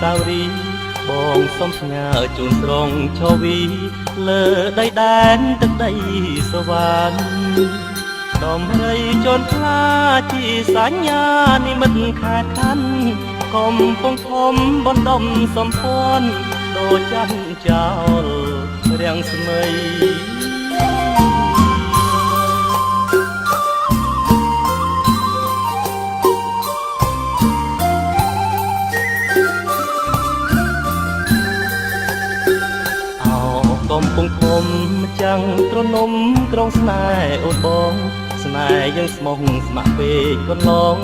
សាវរីយ៍បងសុំផ្ញើជូនត្រង់ឈវីលើដីដែនទឹកដីសវណ្ណដំរីជន់ខ្លាជាសញ្ញានិមិត្តខែខានកំពុងធំបណ្ដុំសំភ័នដូចច័ន្ទចោលរាំងស្មីកំពុងធំចាំងត្រនំក្រុងស្នេហ៍អូនបងស្នេហ៍យើងស្មោះស្ម័គ្រពេកកន្លង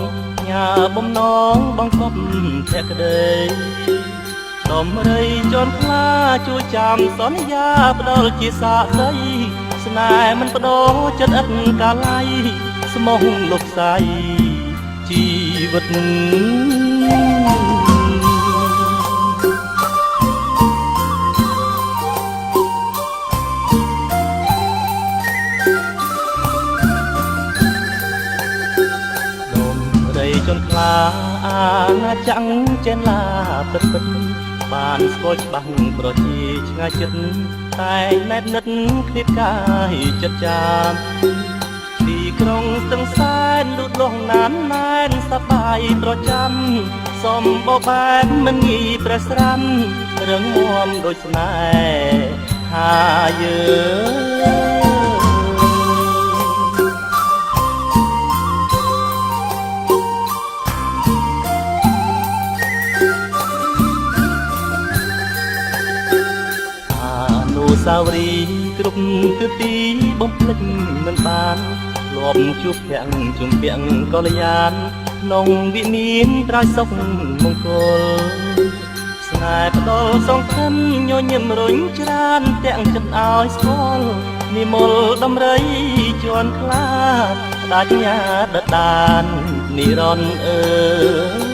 ញ៉ាបំណងបងកប់ភក្តីដំរីជន់ខ្លាជួយចាំសន្យាផ្ដល់ជាសាក្តីស្នេហ៍មិនបដូរចិត្តឥតកាល័យស្មោះលោកស្រីជីវិតជន់ខ្លាអាណាចក្រចេនឡាពិតពិតបានស្គាល់ច្បាស់ប្រជាឆ្ងាយចិត្តតែណែតនិតឃ្លៀតកាយចិត្តចាមទីក្រុងស្ទឹងសែនលូតលាស់ណានណែនសប្បាយប្រចាំសំបោបែនមិនងាយប្រស្រាំរឹងមាំដូចស្នេហ៍ហាយើងសាវរីយ៍គ្រប់ទិទីបំភ្លេចមិនបានធ្លាប់ជួបភាំងជុំពាំងកល្យានក្នុងវិមានត្រៃសុខមង្គលស្នេហ៍ផ្ដល់សង្ឃឹមញញឹមរុញច្រានទាំងចិត្តឲ្យស្គាល់និមលដំរីជន់ខ្លាដាច់ញាដដាននិរន្តរ៍អើ